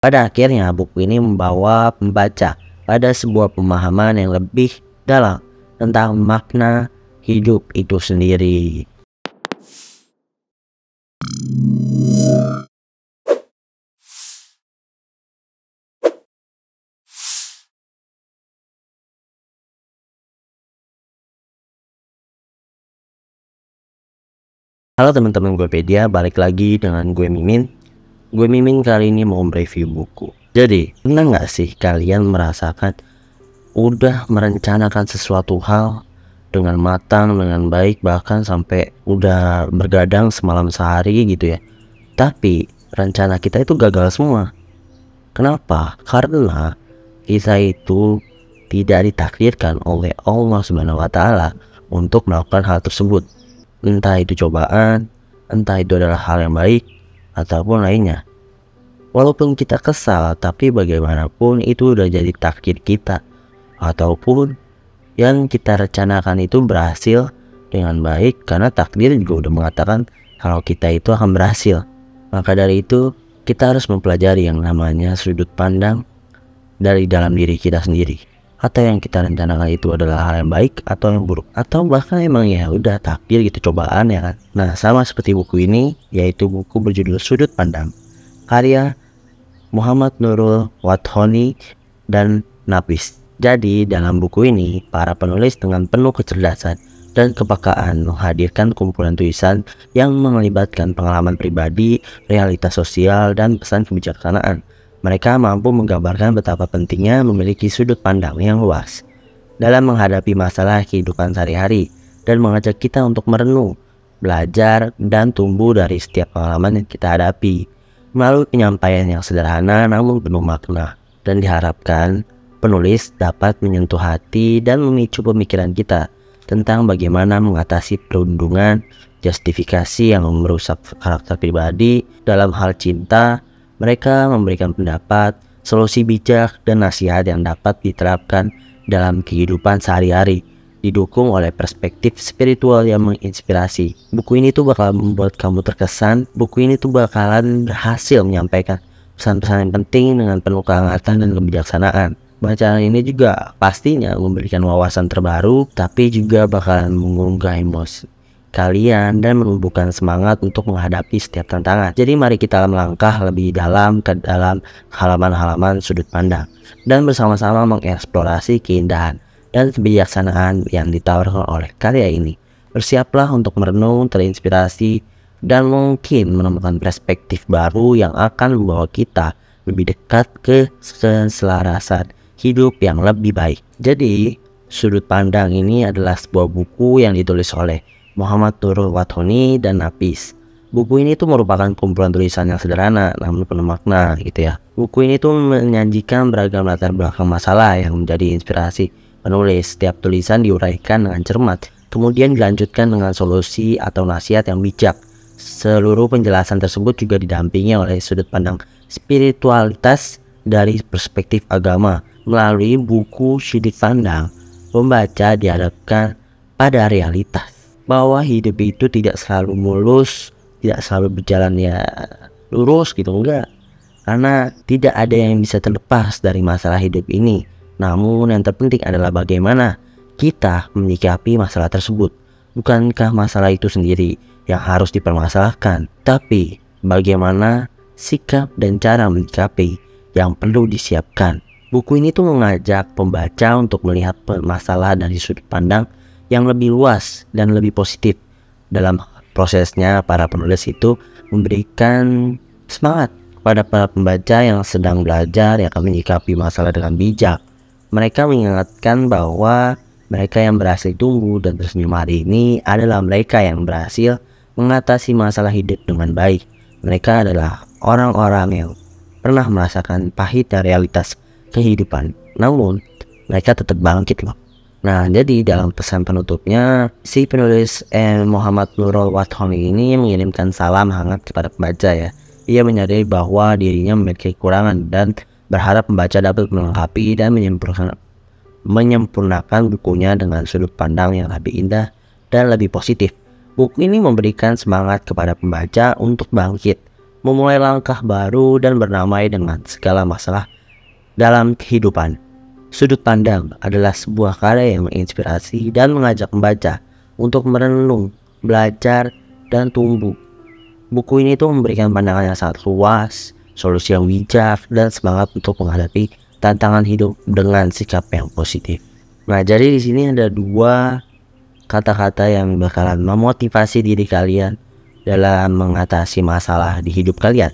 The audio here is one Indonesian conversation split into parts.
Pada akhirnya buku ini membawa pembaca pada sebuah pemahaman yang lebih dalam tentang makna hidup itu sendiri. Halo teman-teman Gopedia, balik lagi dengan gue Mimin. Gue Mimin kali ini mau review buku. Jadi, pernah nggak sih kalian merasakan udah merencanakan sesuatu hal dengan matang, dengan baik, bahkan sampai udah bergadang semalam sehari gitu ya, tapi rencana kita itu gagal semua. Kenapa? Karena kita itu tidak ditakdirkan oleh Allah Subhanahu wa Ta'ala untuk melakukan hal tersebut. Entah itu cobaan, entah itu adalah hal yang baik, ataupun lainnya. Walaupun kita kesal, tapi bagaimanapun itu udah jadi takdir kita. Ataupun yang kita rencanakan itu berhasil dengan baik, karena takdir juga udah mengatakan kalau kita itu akan berhasil. Maka dari itu, kita harus mempelajari yang namanya sudut pandang dari dalam diri kita sendiri. Atau yang kita rencanakan itu adalah hal yang baik atau yang buruk, atau bahkan emang ya udah takdir gitu, cobaan ya kan. Nah, sama seperti buku ini, yaitu buku berjudul Sudut Pandang, karya Muhammad Nurul Wathoni dan Nafis. Jadi dalam buku ini, para penulis dengan penuh kecerdasan dan kepekaan menghadirkan kumpulan tulisan yang melibatkan pengalaman pribadi, realitas sosial, dan pesan kebijaksanaan. Mereka mampu menggambarkan betapa pentingnya memiliki sudut pandang yang luas dalam menghadapi masalah kehidupan sehari-hari dan mengajak kita untuk merenung, belajar, dan tumbuh dari setiap pengalaman yang kita hadapi melalui penyampaian yang sederhana namun penuh makna. Dan diharapkan penulis dapat menyentuh hati dan memicu pemikiran kita tentang bagaimana mengatasi perundungan, justifikasi yang merusak karakter pribadi dalam hal cinta. Mereka memberikan pendapat, solusi bijak, dan nasihat yang dapat diterapkan dalam kehidupan sehari-hari, didukung oleh perspektif spiritual yang menginspirasi. Buku ini tuh bakal membuat kamu terkesan. Buku ini tuh bakalan berhasil menyampaikan pesan-pesan yang penting dengan penuh kehangatan dan kebijaksanaan. Bacaan ini juga pastinya memberikan wawasan terbaru, tapi juga bakalan mengunggah emosi kalian dan menumbuhkan semangat untuk menghadapi setiap tantangan. Jadi mari kita melangkah lebih dalam ke dalam halaman-halaman sudut pandang dan bersama-sama mengeksplorasi keindahan dan kebijaksanaan yang ditawarkan oleh karya ini. Bersiaplah untuk merenung, terinspirasi, dan mungkin menemukan perspektif baru yang akan membawa kita lebih dekat ke keselarasan hidup yang lebih baik. Jadi, Sudut Pandang ini adalah sebuah buku yang ditulis oleh Muhammad Nurul Wathoni dan Nafis. Buku ini tuh merupakan kumpulan tulisan yang sederhana namun penuh makna gitu ya. Buku ini tuh menyajikan beragam latar belakang masalah yang menjadi inspirasi penulis. Setiap tulisan diuraikan dengan cermat, kemudian dilanjutkan dengan solusi atau nasihat yang bijak. Seluruh penjelasan tersebut juga didampingi oleh sudut pandang spiritualitas dari perspektif agama. Melalui buku Sudut Pandang, pembaca dihadapkan pada realitas bahwa hidup itu tidak selalu mulus, tidak selalu berjalan ya lurus gitu, enggak. Karena tidak ada yang bisa terlepas dari masalah hidup ini. Namun yang terpenting adalah bagaimana kita menyikapi masalah tersebut. Bukankah masalah itu sendiri yang harus dipermasalahkan, tapi bagaimana sikap dan cara menyikapi yang perlu disiapkan. Buku ini tuh mengajak pembaca untuk melihat masalah dari sudut pandang yang lebih luas dan lebih positif. Dalam prosesnya, para penulis itu memberikan semangat kepada para pembaca yang sedang belajar yang akan menyikapi masalah dengan bijak. Mereka mengingatkan bahwa mereka yang berhasil tumbuh dan tersenyum hari ini adalah mereka yang berhasil mengatasi masalah hidup dengan baik. Mereka adalah orang-orang yang pernah merasakan pahitnya realitas kehidupan, namun mereka tetap bangkit loh. Nah, jadi dalam pesan penutupnya, si penulis Muhammad Nurul Wathoni ini mengirimkan salam hangat kepada pembaca ya. Ia menyadari bahwa dirinya memiliki kekurangan dan berharap pembaca dapat melengkapi dan menyempurnakan bukunya dengan sudut pandang yang lebih indah dan lebih positif. Buku ini memberikan semangat kepada pembaca untuk bangkit, memulai langkah baru dan berdamai dengan segala masalah dalam kehidupan. Sudut pandang adalah sebuah karya yang menginspirasi dan mengajak membaca untuk merenung, belajar, dan tumbuh. Buku ini tuh memberikan pandangan yang sangat luas, solusi yang bijak, dan semangat untuk menghadapi tantangan hidup dengan sikap yang positif. Nah, jadi di sini ada dua kata-kata yang bakalan memotivasi diri kalian dalam mengatasi masalah di hidup kalian.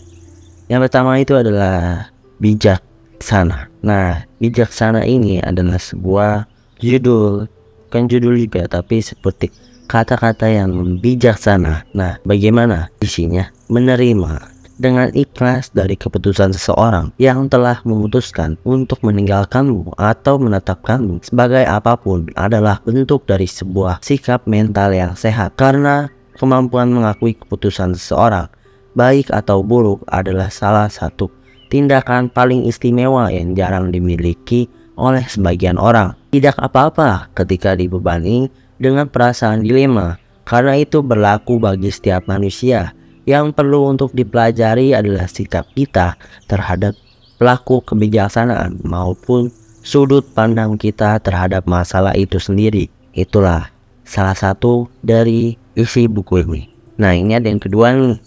Yang pertama itu adalah bijaksana. Nah, bijaksana ini adalah sebuah judul, bukan judul juga, tapi seperti kata-kata yang bijaksana. Nah, bagaimana isinya? Menerima dengan ikhlas dari keputusan seseorang yang telah memutuskan untuk meninggalkanmu atau menetapkanmu sebagai apapun adalah bentuk dari sebuah sikap mental yang sehat, karena kemampuan mengakui keputusan seseorang, baik atau buruk, adalah salah satu tindakan paling istimewa yang jarang dimiliki oleh sebagian orang. Tidak apa-apa ketika dibebani dengan perasaan dilema, karena itu berlaku bagi setiap manusia. Yang perlu untuk dipelajari adalah sikap kita terhadap pelaku kebijaksanaan maupun sudut pandang kita terhadap masalah itu sendiri. Itulah salah satu dari isi buku ini. Nah, ini ada yang kedua nih.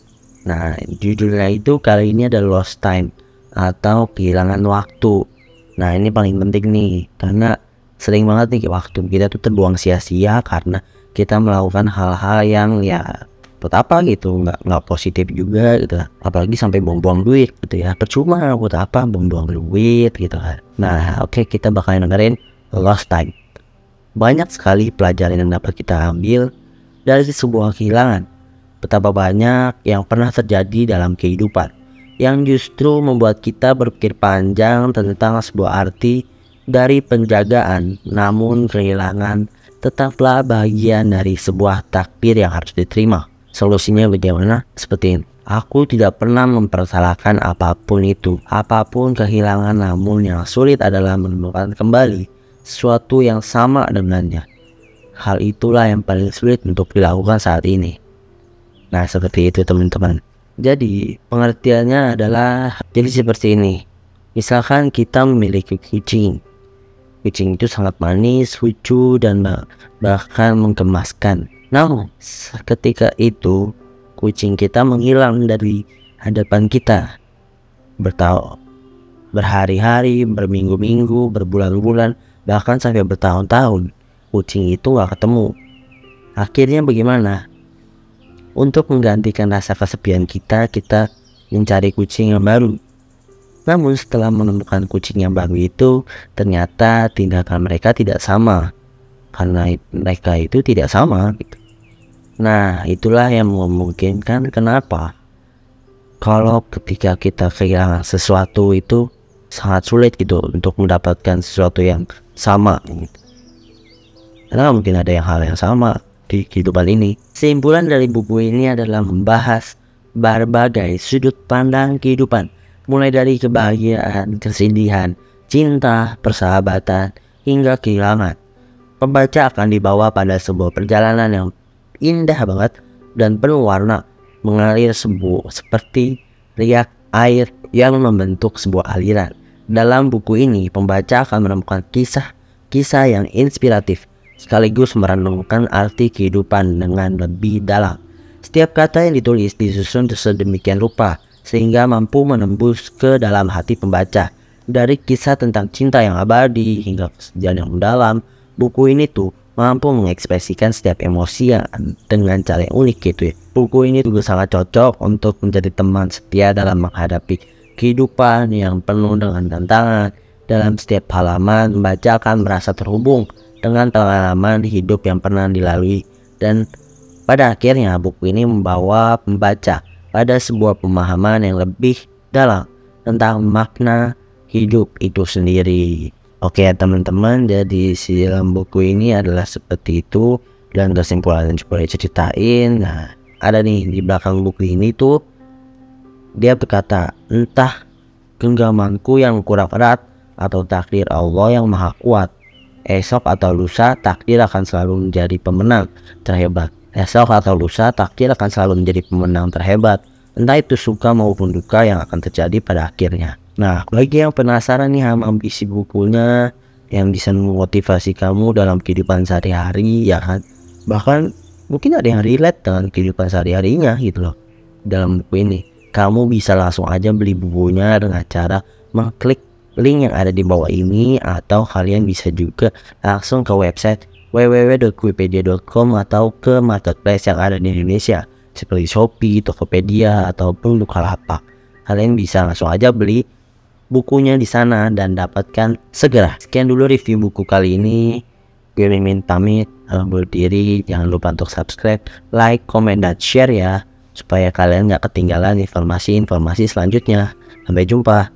Nah, judulnya itu kali ini ada lost time atau kehilangan waktu. Nah, ini paling penting nih, karena sering banget nih waktu kita tuh terbuang sia-sia karena kita melakukan hal-hal yang ya buat apa gitu, nggak positif juga gitu, apalagi sampai buang-buang duit gitu ya. Percuma, buat apa buang-buang duit gitu kan. Nah, oke, kita bakal dengerin lost time. Banyak sekali pelajaran yang dapat kita ambil dari sebuah kehilangan. Betapa banyak yang pernah terjadi dalam kehidupan yang justru membuat kita berpikir panjang tentang sebuah arti dari penjagaan. Namun kehilangan tetaplah bagian dari sebuah takdir yang harus diterima. Solusinya bagaimana? Seperti ini. Aku tidak pernah mempersalahkan apapun itu, apapun kehilangan, namun yang sulit adalah menemukan kembali sesuatu yang sama dengannya. Hal itulah yang paling sulit untuk dilakukan saat ini. Nah, seperti itu teman-teman. Jadi pengertiannya adalah jadi seperti ini. Misalkan kita memiliki kucing. Kucing itu sangat manis, lucu, dan bahkan menggemaskan. Namun ketika itu kucing kita menghilang dari hadapan kita, berhari-hari, berminggu-minggu, berbulan-bulan, bahkan sampai bertahun-tahun, kucing itu gak ketemu. Akhirnya bagaimana? Untuk menggantikan rasa kesepian kita mencari kucing yang baru. Namun setelah menemukan kucing yang baru itu, ternyata tindakan mereka tidak sama, karena mereka itu tidak sama gitu. Nah, itulah yang memungkinkan kenapa kalau ketika kita kehilangan sesuatu itu sangat sulit gitu untuk mendapatkan sesuatu yang sama gitu. Karena mungkin ada hal yang sama di kehidupan ini. Kesimpulan dari buku ini adalah membahas berbagai sudut pandang kehidupan, mulai dari kebahagiaan, kesedihan, cinta, persahabatan, hingga kehilangan. Pembaca akan dibawa pada sebuah perjalanan yang indah banget dan penuh warna, mengalir seperti riak air yang membentuk sebuah aliran. Dalam buku ini, pembaca akan menemukan kisah-kisah yang inspiratif, sekaligus merenungkan arti kehidupan dengan lebih dalam. Setiap kata yang ditulis disusun sedemikian rupa sehingga mampu menembus ke dalam hati pembaca. Dari kisah tentang cinta yang abadi hingga kesedihan yang mendalam, buku ini tuh mampu mengekspresikan setiap emosi dengan cara yang unik gitu ya. Buku ini juga sangat cocok untuk menjadi teman setia dalam menghadapi kehidupan yang penuh dengan tantangan. Dalam setiap halaman, membaca akan merasa terhubung dengan pengalaman hidup yang pernah dilalui, dan pada akhirnya buku ini membawa pembaca pada sebuah pemahaman yang lebih dalam tentang makna hidup itu sendiri. Oke teman-teman, jadi si dalam buku ini adalah seperti itu, dan kesimpulan yang coba diceritain. Nah, ada nih di belakang buku ini tuh dia berkata, entah genggamanku yang kurang erat atau takdir Allah yang maha kuat, esok atau lusa takdir akan selalu menjadi pemenang terhebat. Esok atau lusa takdir akan selalu menjadi pemenang terhebat. entah itu suka maupun duka yang akan terjadi pada akhirnya. Nah, bagi yang penasaran nih sama isi bukunya yang bisa memotivasi kamu dalam kehidupan sehari-hari ya kan, bahkan mungkin ada yang relate dengan kehidupan sehari-harinya gitu loh dalam buku ini, kamu bisa langsung aja beli bukunya dengan cara mengklik link yang ada di bawah ini, atau kalian bisa juga langsung ke website www.kupedia.com atau ke marketplace yang ada di Indonesia seperti Shopee, Tokopedia ataupun Bukalapak. Kalian bisa langsung aja beli bukunya di sana dan dapatkan segera. Sekian dulu review buku kali ini. Gue Mimin pamit undur diri. Jangan lupa untuk subscribe, like, comment, dan share ya, supaya kalian gak ketinggalan informasi-informasi selanjutnya. Sampai jumpa.